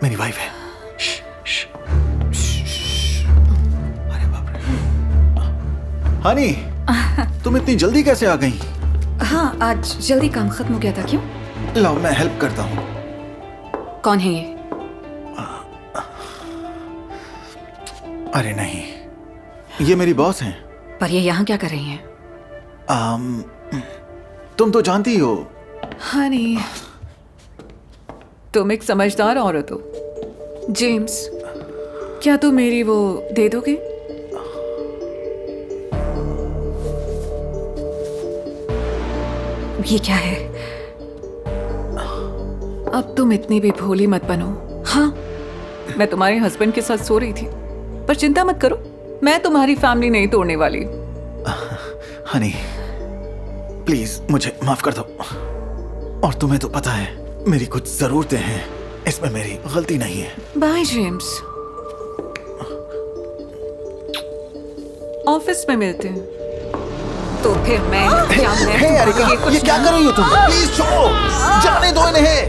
मेरी वाइफ है। अरे बाप रे। हनी, तुम इतनी जल्दी कैसे आ गई? हाँ, आज जल्दी काम खत्म हो गया था। क्यों? लाओ मैं हेल्प करता हूँ। कौन है ये? अरे नहीं, ये मेरी बॉस हैं। पर ये यहाँ क्या कर रही हैं? तुम तो जानती हो। हनी, तुम एक समझदार औरत हो। जेम्स, क्या तुम मेरी वो दे दोगे? ये क्या है? अब तुम इतनी भी भोली मत बनो। हाँ, मैं तुम्हारे हस्बैंड के साथ सो रही थी, पर चिंता मत करो, मैं तुम्हारी फैमिली नहीं तोड़ने वाली। हनी, प्लीज मुझे माफ कर दो। और तुम्हें तो पता है मेरी कुछ जरूरतें हैं, इसमें मेरी गलती नहीं है। बाय जेम्स, ऑफिस में मिलते हैं। तो फिर मैं एरिका, ये क्या कर रही हो तुम? प्लीज छोड़ो, जाने दो इन्हें।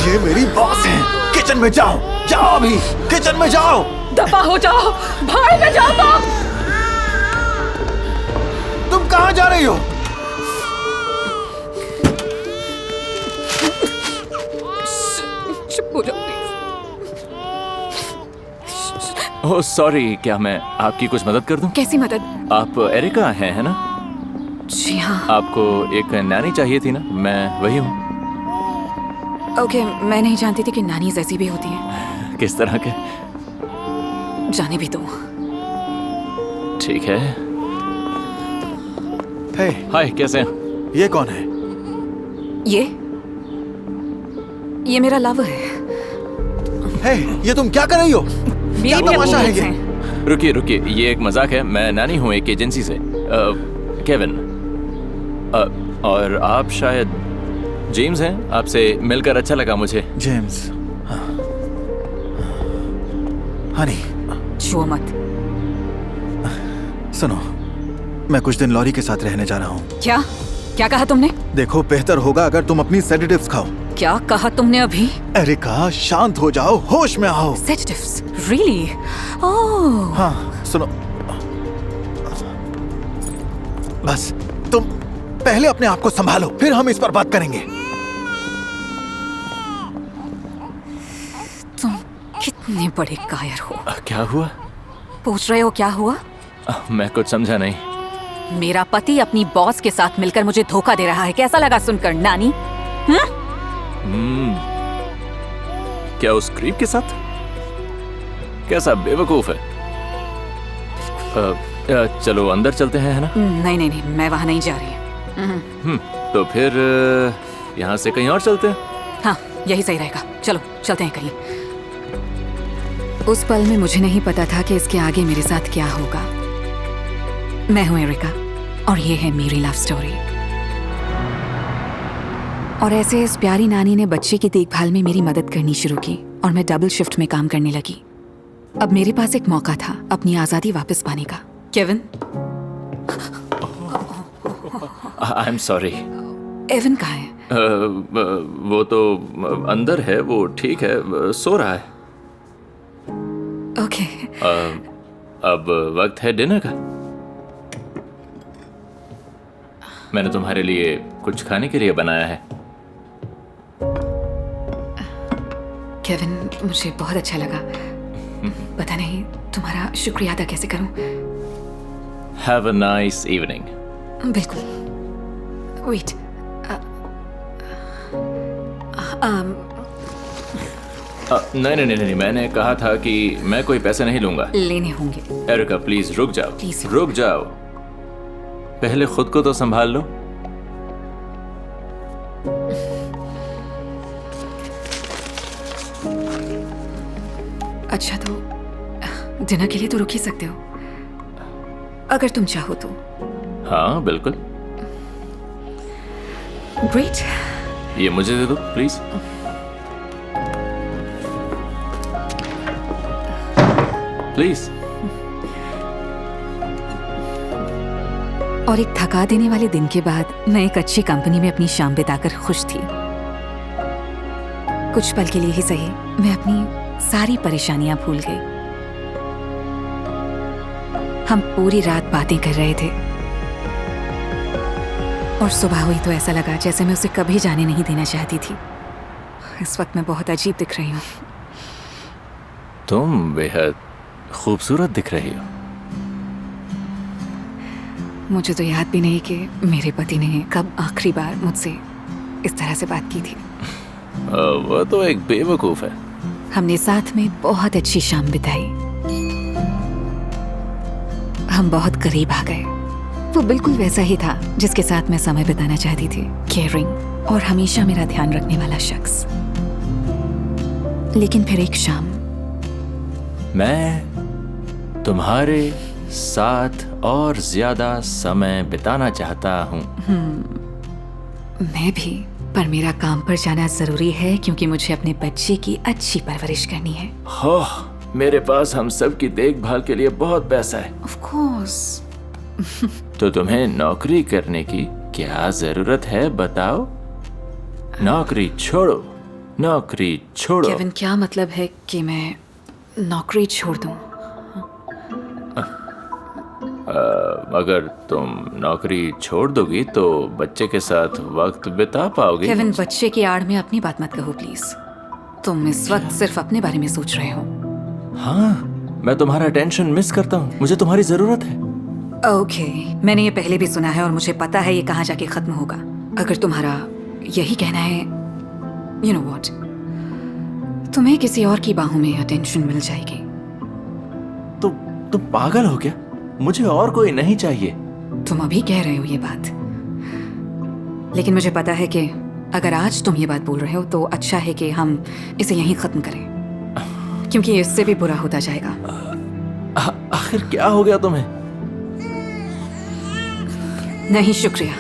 ये मेरी बॉस है। किचन में जाओ, जाओ अभी, किचन में जाओ। दफा हो जाओ, भाई में जाओ। तुम कहाँ जा रही हो? चुप हो जाओ प्लीज। ओह सॉरी, क्या मैं आपकी कुछ मदद कर दूं? कैसी मदद? आप एरिका हैं, है ना? जी हाँ। आपको एक नानी चाहिए थी ना? मैं वही हूँ। ओके, मैं नहीं जानती थी कि नानीज ऐसी भी होती हैं। किस तरह के? जाने भी दो। ठीक है। हे, हाय, कैसे हैं? ये कौन है? ये मेरा लवर है। हे, ये तुम क्या कर रही हो? क्या तमाशा है ये? रुकिए रुकिए, ये एक मजाक है। मैं नानी हूँ एक एजेंसी से, केविन। और आप शायद जेम्स हैं? आपसे मिलकर अच्छा लगा मुझे। जेम्स, हाँ। हनी, छुओ मत। सुनो, मैं कुछ दिन लॉरी के साथ रहने जा रहा हूँ। क्या कहा तुमने? देखो, बेहतर होगा अगर तुम अपनी सेडेटिव्स खाओ। क्या कहा तुमने अभी? एरिका, शांत हो जाओ, होश में आओ। सेडेटिव्स? रियली? ओह। हाँ, सुनो, बस तुम पहले अपने आप को संभालो, फिर हम इस पर बात करेंगे। तुम कितने बड़े कायर हो। क्या हुआ? पूछ रहे हो क्या हुआ? मैं कुछ समझा नहीं। मेरा पति अपनी बॉस के साथ मिलकर मुझे धोखा दे रहा है। कैसा लगा सुनकर, नानी? क्या उस क्रीप के साथ? कैसा बेवकूफ है। चलो अंदर चलते हैं, है ना? नहीं, मैं वहां नहीं जा रही। तो फिर यहाँ से कहीं और चलते हैं। हाँ, यही सही रहेगा। चलो चलते हैं कहीं। उस पल में मुझे नहीं पता था कि इसके आगे मेरे साथ क्या होगा। मैं हूं एरिका और ये है मेरी लव स्टोरी। और ऐसे इस प्यारी नानी ने बच्चे की देखभाल में मेरी मदद करनी शुरू की और मैं डबल शिफ्ट में काम करने लगी। अब मेरे पास एक मौका था अपनी आजादी वापस पाने का। Kevin? I am sorry. Evan कहाँ है? वो तो अंदर है, वो ठीक है, सो रहा है। ओके। अब वक्त है डिनर का। मैंने तुम्हारे लिए कुछ खाने के लिए बनाया है। केविन, मुझे बहुत अच्छा लगा। पता नहीं तुम्हारा शुक्रिया अदा कैसे करूं। Have a nice evening. बिल्कुल। वेट, नहीं, मैंने कहा था कि मैं कोई पैसे नहीं लूंगा। लेने होंगे। एरिका प्लीज रुक जाओ। प्लीज रुक जाओ, पहले खुद को तो संभाल लो। अच्छा, तो डिनर के लिए तो रुक ही सकते हो अगर तुम चाहो तो। हाँ बिल्कुल। ग्रेट। ये मुझे दे दो प्लीज। प्लीज। और एक थका देने वाले दिन के बाद मैं एक अच्छी कंपनी में अपनी शाम बिताकर खुश थी। कुछ पल के लिए ही सही, मैं अपनी सारी परेशानियां भूल गई। हम पूरी रात बातें कर रहे थे और सुबह हुई तो ऐसा लगा जैसे मैं उसे कभी जाने नहीं देना चाहती थी। इस वक्त मैं बहुत अजीब दिख रही हूँ। तुम बेहद खूबसूरत दिख रही हो। मुझे तो याद भी नहीं कि मेरे पति ने कब आखिरी बार मुझसे इस तरह से बात की थी। वो तो एक बेवकूफ है। हमने साथ में बहुत अच्छी शाम बिताई। हम बहुत करीब आ गए। वो बिल्कुल वैसा ही था जिसके साथ मैं समय बिताना चाहती थी, केयरिंग और हमेशा मेरा ध्यान रखने वाला शख्स। लेकिन फिर एक शाम मैं तुम्हारे साथ और ज्यादा समय बिताना चाहता हूँ। मैं भी, पर मेरा काम पर जाना जरूरी है क्योंकि मुझे अपने बच्चे की अच्छी परवरिश करनी है। हो, मेरे पास हम सब की देखभाल के लिए बहुत पैसा है। Of course. तो तुम्हें नौकरी करने की क्या जरूरत है बताओ? नौकरी छोड़ो, नौकरी छोड़ो। केविन, क्या मतलब है कि मैं नौकरी छोड़ दूं? अगर तुम नौकरी छोड़ दोगी तो बच्चे के साथ वक्त बिता पाओगे। केविन, बच्चे की आड़ में अपनी बात मत कहो प्लीज। तुम इस वक्त सिर्फ अपने बारे में सोच रहे हो। हाँ, मैं तुम्हारा टेंशन मिस करता हूँ। मुझे तुम्हारी जरूरत है। ओके, मैंने ये पहले भी सुना है और मुझे पता है ये कहाँ जाके खत्म होगा। अगर तुम्हारा यही कहना है, यू नो व्हाट, तुम्हें किसी और की बाहों में अटेंशन मिल जाएगी। तुम पागल हो क्या? मुझे और कोई नहीं चाहिए। तुम अभी कह रहे हो ये बात, लेकिन मुझे पता है कि अगर आज तुम ये बात बोल रहे हो तो अच्छा है कि हम इसे यहीं खत्म करें, क्योंकि इससे भी बुरा होता जाएगा। आखिर क्या हो गया तुम्हें? नहीं शुक्रिया,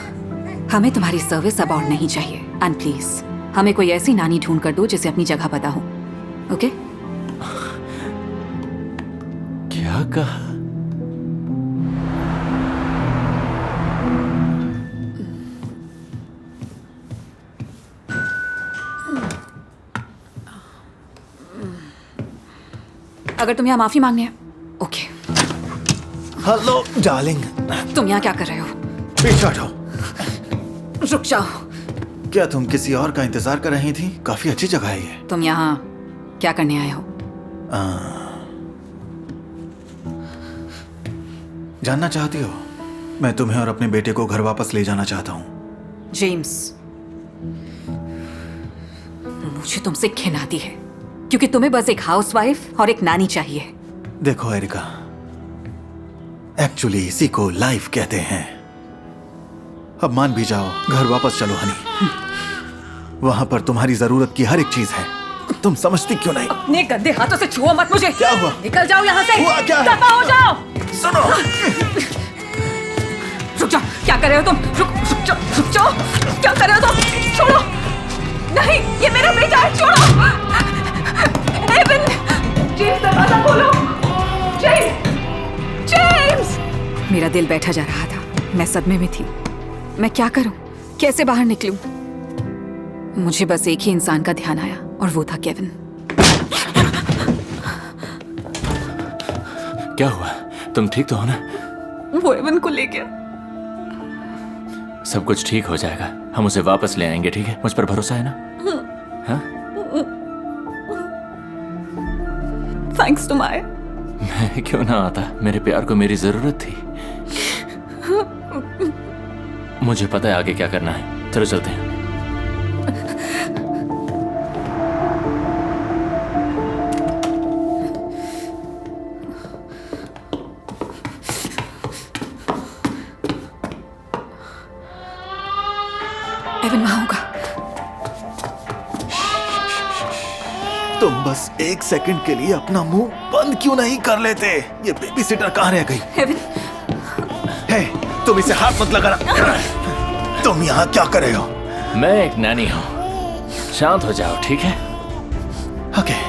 हमें तुम्हारी सर्विस अब और नहीं चाहिए। एंड प्लीज हमें कोई ऐसी नानी ढूंढ कर दो जिसे अपनी जगह पता हो। ओके? क्या कहा? अगर तुम यहाँ माफी मांगने हैं, ओके। हेलो डार्लिंग, तुम यहाँ क्या कर रहे हो? पीछे हटो। रुक जाओ। क्या तुम किसी और का इंतजार कर रही थी? काफी अच्छी जगह है ये। तुम यहाँ क्या करने आए हो? जानना चाहती हो? मैं तुम्हें और अपने बेटे को घर वापस ले जाना चाहता हूँ। जेम्स, मुझे तुमसे घिन आती है क्योंकि तुम्हें बस एक हाउसवाइफ और एक नानी चाहिए। देखो एरिका, एक्चुअली इसी को लाइफ कहते हैं। अब मान भी जाओ, घर वापस चलो हनी। वहां पर तुम्हारी जरूरत की हर एक चीज है। तुम समझती क्यों नहीं? अपने गंदे हाथों से छुओ मत मुझे। क्या हुआ? निकल जाओ यहाँ से। हुआ क्या है? दफा हो जाओ। सुनो। रुक जाओ, क्या कर रहे हो तुम? रुक जाओ, क्या कर रहे हो तुम? छोड़ो। नहीं, ये मेरा बेटा है, छोड़ो। एवन, जेम्स, दरवाजा खोलो। जेम्स। मेरा दिल बैठा जा रहा था। मैं सदमे में थी। मैं क्या करूं? कैसे बाहर निकलूं? मुझे बस एक ही इंसान का ध्यान आया और वो था केविन। क्या हुआ? तुम ठीक तो हो ना? वो एवन को ले गया। सब कुछ ठीक हो जाएगा। हम उसे वापस ले आएंगे, ठीक है? मुझ पर भरोसा है ना? हाँ? Thanks to my. मैं क्यों ना आता? मेरे प्यार को मेरी जरूरत थी। मुझे पता है आगे क्या करना है। चलो चलते हैं। एवन वहां होगा। तुम बस एक सेकंड के लिए अपना मुंह बंद क्यों नहीं कर लेते? ये बेबी सिटर कहाँ रह गई? एवन, हे, तुम इसे हाथ मत लगाना। तुम यहाँ क्या कर रहे हो? मैं एक नानी हूँ। शांत हो जाओ, ठीक है? ओके।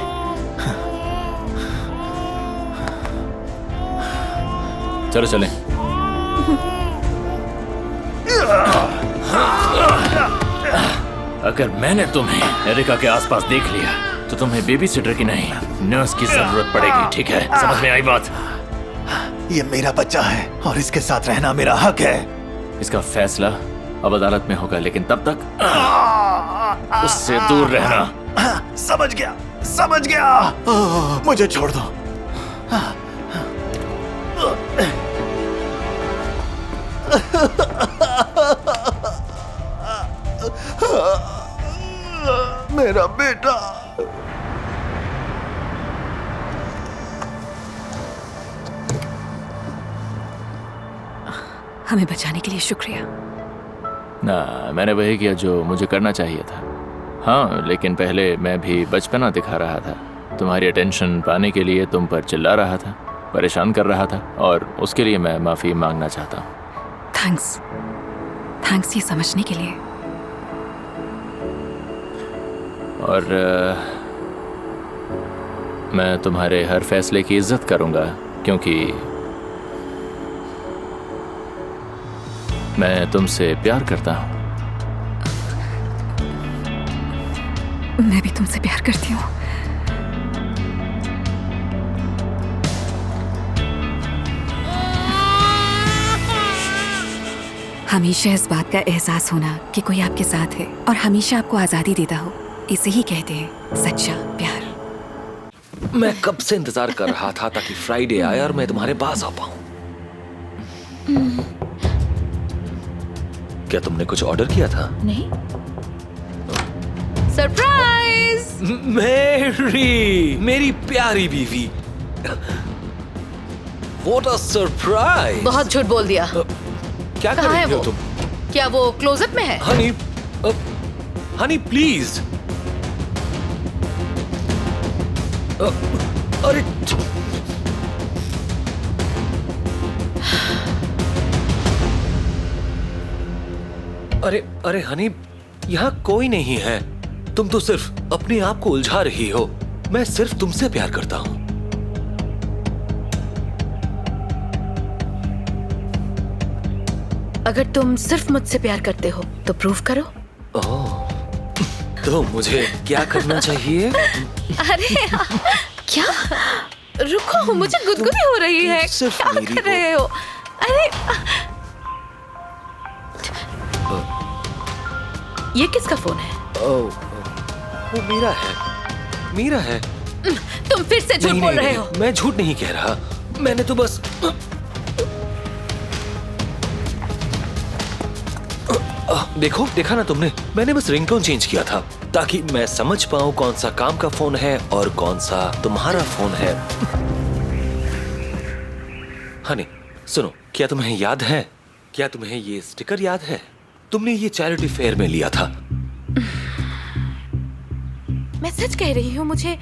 चलो चलें। अगर मैंने तुम्हें एरिका के आसपास देख लिया तो तुम्हें बेबी सिटर की नहीं नर्स की जरूरत पड़ेगी, ठीक है? समझ में आई बात? ये मेरा बच्चा है और इसके साथ रहना मेरा हक है। इसका फैसला अब अदालत में होगा, लेकिन तब तक उससे दूर रहना। समझ गया, समझ गया। मुझे छोड़ दो। मेरा बेटा। हमें बचाने के लिए शुक्रिया। ना, मैंने वही किया जो मुझे करना चाहिए था। हाँ, लेकिन पहले मैं भी बचपना दिखा रहा था। तुम्हारी अटेंशन पाने के लिए तुम पर चिल्ला रहा था, परेशान कर रहा था, और उसके लिए मैं माफ़ी मांगना चाहता हूँ। थैंक्स ये समझने के लिए। और मैं तुम्हारे हर फैसले की इज्जत करूँगा, क्योंकि मैं तुमसे प्यार करता हूँ। मैं भी तुमसे प्यार करती हूँ। हमेशा इस बात का एहसास होना कि कोई आपके साथ है और हमेशा आपको आजादी देता हो, इसे ही कहते हैं सच्चा प्यार। मैं कब से इंतजार कर रहा था ताकि फ्राइडे आए और मैं तुम्हारे पास आ पाऊं। क्या तुमने कुछ ऑर्डर किया था? नहीं। सरप्राइज! मेरी मेरी प्यारी बीवी। What a surprise! बहुत झूठ बोल दिया। क्या कर कहाँ है रही हो वो? तुम? क्या वो क्लोजअप में है? Honey please. अरे अरे अरे हनी, यहाँ कोई नहीं है। तुम तो सिर्फ अपने आप को उलझा रही हो। मैं सिर्फ तुमसे प्यार करता हूँ। अगर तुम सिर्फ मुझसे प्यार करते हो तो प्रूफ करो। ओह, तो मुझे क्या करना चाहिए? अरे क्या? रुको, मुझे गुदगुदी हो रही है। सिर्फ क्या मेरी कर रहे हो? अरे ये किसका फोन है? ओह, वो मीरा है। तुम फिर से झूठ नहीं, बोल नहीं, रहे नहीं, हो। मैं झूठ नहीं कह रहा। मैंने तो बस देखो, देखा ना तुमने? मैंने बस रिंगटोन चेंज किया था ताकि मैं समझ पाऊं कौन सा काम का फोन है और कौन सा तुम्हारा फोन है। हनी सुनो, क्या तुम्हें याद है? क्या तुम्हें ये स्टिकर याद है? तुमने ये चैरिटी फेयर में लिया था। मैं सच कह रही हूँ, मुझे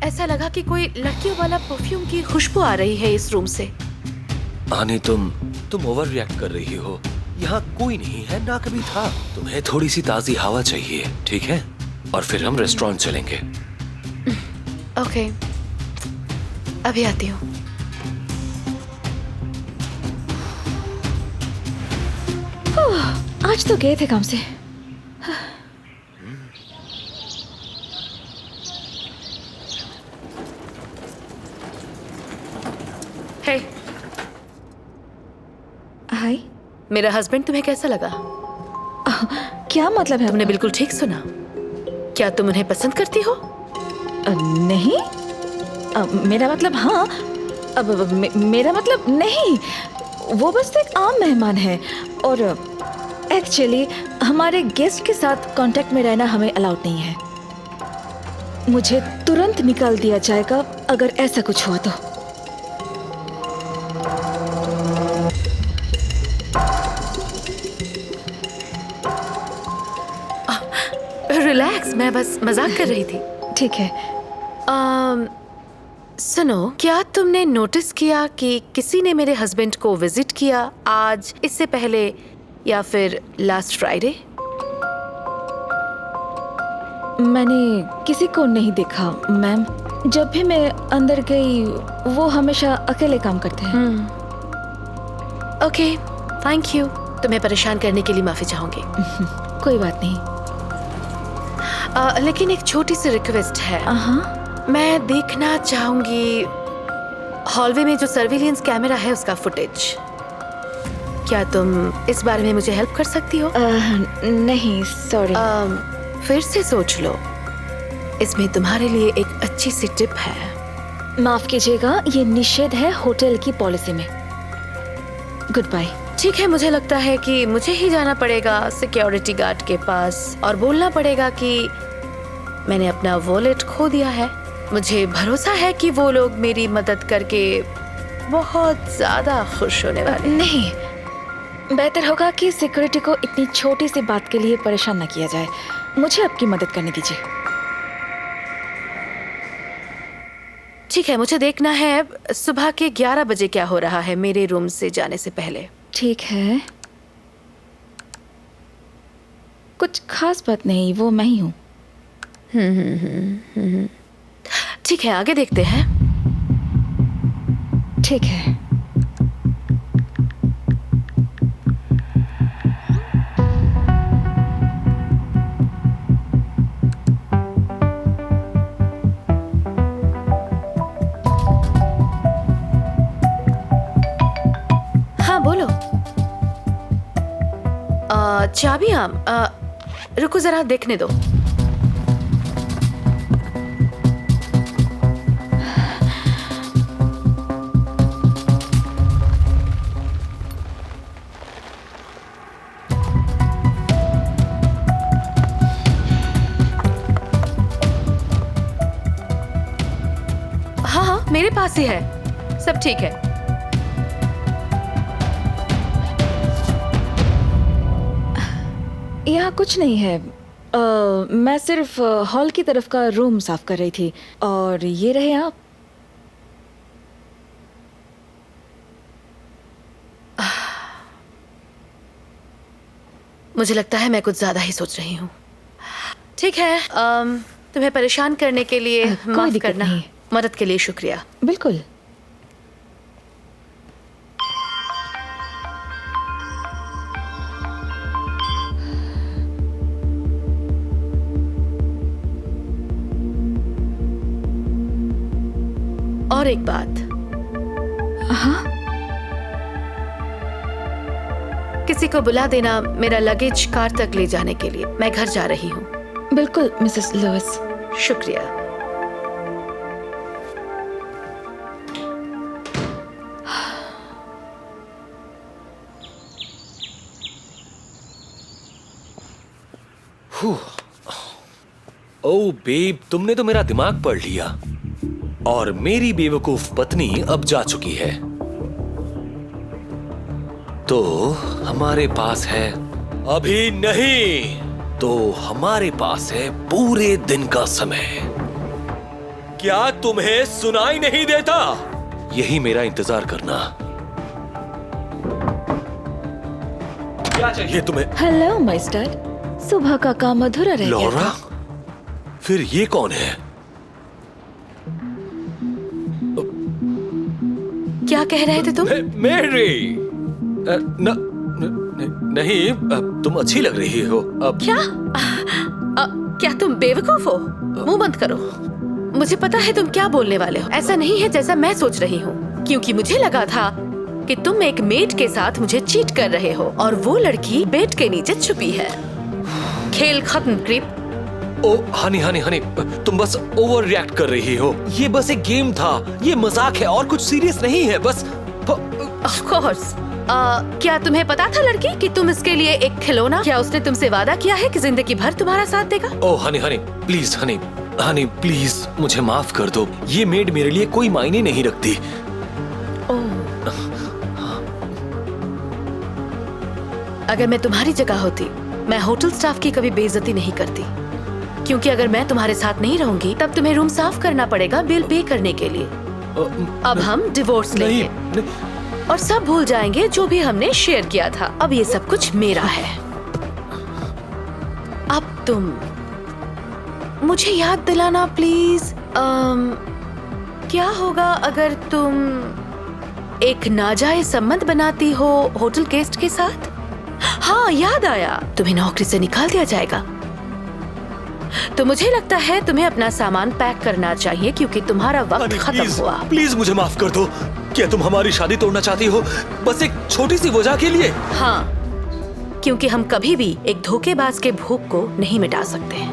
ऐसा लगा कि कोई लड़कियों वाला परफ्यूम की खुशबू आ रही है इस रूम से। हनी तुम ओवर रिएक्ट कर रही हो। यहाँ कोई नहीं है, ना कभी था। तुम्हें थोड़ी सी ताजी हवा चाहिए, ठीक है? और फिर हम रेस्टोरेंट चलेंगे। ओके, अभी आती हूँ। आज तो गए थे काम से। हे, हाय। मेरा हस्बैंड तुम्हें कैसा लगा? क्या मतलब है? तुमने बिल्कुल ठीक सुना। क्या तुम उन्हें पसंद करती हो? नहीं। मेरा मतलब हाँ। मेरा मतलब नहीं। वो बस एक आम मेहमान है और एक्चुअली हमारे गेस्ट के साथ कांटेक्ट में रहना हमें अलाउड नहीं है। मुझे तुरंत निकाल दिया जाएगा अगर ऐसा कुछ हुआ तो। रिलैक्स, मैं बस मजाक कर रही थी। ठीक है। सुनो, क्या तुमने नोटिस किया कि किसी ने मेरे हस्बैंड को विजिट किया आज, इससे पहले या फिर लास्ट फ्राइडे? मैंने किसी को नहीं देखा मैम। जब भी मैं अंदर गई वो हमेशा अकेले काम करते हैं। Okay, thank you. तुम्हें परेशान करने के लिए माफी चाहूंगी। कोई बात नहीं। लेकिन एक छोटी सी रिक्वेस्ट है। हाँ, मैं देखना चाहूंगी हॉलवे में जो सर्विलेंस कैमरा है उसका फुटेज। क्या तुम इस बारे में मुझे हेल्प कर सकती हो? नहीं सॉरी। फिर से सोच लो, इसमें तुम्हारे लिए एक अच्छी सी टिप है। माफ कीजिएगा, ये निषेध है होटल की पॉलिसी में। Goodbye. ठीक है, मुझे लगता है कि मुझे ही जाना पड़ेगा सिक्योरिटी गार्ड के पास और बोलना पड़ेगा कि मैंने अपना वॉलेट खो दिया है। मुझे भरोसा है कि वो लोग मेरी मदद करके बहुत ज्यादा खुश होने वाले हैं। नहीं, बेहतर होगा कि सिक्योरिटी को इतनी छोटी सी बात के लिए परेशान न किया जाए। मुझे आपकी मदद करने दीजिए। ठीक है, मुझे देखना है सुबह के 11 बजे क्या हो रहा है मेरे रूम से जाने से पहले। ठीक है, कुछ खास बात नहीं, वो मैं ही हूँ। ठीक है, आगे देखते हैं। ठीक है। हाँ बोलो। चाबियाँ रुको जरा देखने दो। हाँ हाँ, मेरे पास ही है, सब ठीक है। यहाँ कुछ नहीं है। मैं सिर्फ हॉल की तरफ का रूम साफ कर रही थी। और ये रहे आप। मुझे लगता है मैं कुछ ज्यादा ही सोच रही हूँ। ठीक है, तुम्हें परेशान करने के लिए कोई माफ दिक्कत करना। नहीं। मदद के लिए शुक्रिया। बिल्कुल। और एक बात, हाँ, किसी को बुला देना मेरा लगेज कार तक ले जाने के लिए। मैं घर जा रही हूँ। बिल्कुल मिसेस लुइस। शुक्रिया। ओह बेब, तुमने तो मेरा दिमाग पढ़ लिया। और मेरी बेवकूफ पत्नी अब जा चुकी है। तो हमारे पास है अभी नहीं, तो हमारे पास है पूरे दिन का समय। क्या तुम्हें सुनाई नहीं देता? यही मेरा इंतजार करना। क्या चाहिए तुम्हें? हेलो मास्टर, सुबह का काम अधूरा रह गया लॉरा? था। फिर ये कौन है? क्या कह रहे थे तुम? मेरी नहीं, तुम अच्छी लग रही हो अब। क्या तुम बेवकूफ हो? मुंह बंद करो। मुझे पता है तुम क्या बोलने वाले हो। ऐसा नहीं है जैसा मैं सोच रही हूँ, क्योंकि मुझे लगा था कि तुम एक मेड के साथ मुझे चीट कर रहे हो और वो लड़की बेड के नीचे छुपी है। खेल खत्म क्रीप। ओ हनी हनी हनी, तुम बस ओवर रिएक्ट कर रही हो। ये बस एक गेम था, ये मजाक है और कुछ सीरियस नहीं है। बस ऑफ कोर्स। क्या तुम्हें पता था लड़की कि तुम इसके लिए एक खिलौना? क्या उसने तुमसे वादा किया है कि जिंदगी भर तुम्हारा साथ देगा? Oh honey honey please, honey honey please मुझे माफ कर दो। ये मेड मेरे लिए कोई मायने नहीं रखती। अगर मैं तुम्हारी जगह होती, मैं होटल स्टाफ की कभी बेइज्जती नहीं करती, क्योंकि अगर मैं तुम्हारे साथ नहीं रहूंगी तब तुम्हें रूम साफ करना पड़ेगा बिल पे करने के लिए। अब हम डिवोर्स लेंगे और सब भूल जाएंगे जो भी हमने शेयर किया था। अब ये सब कुछ मेरा है। अब तुम मुझे याद दिलाना प्लीज। क्या होगा अगर तुम एक नाजायज संबंध बनाती हो होटल गेस्ट के साथ? हाँ याद आया, तुम्हें नौकरी से निकाल दिया जाएगा। तो मुझे लगता है तुम्हें अपना सामान पैक करना चाहिए क्योंकि तुम्हारा वक्त हनी, खत्म प्लीज, हुआ। प्लीज मुझे माफ कर दो। क्या तुम हमारी शादी तोड़ना चाहती हो बस एक छोटी सी वजह के लिए? हाँ, क्योंकि हम कभी भी एक धोखेबाज के भूख को नहीं मिटा सकते हैं।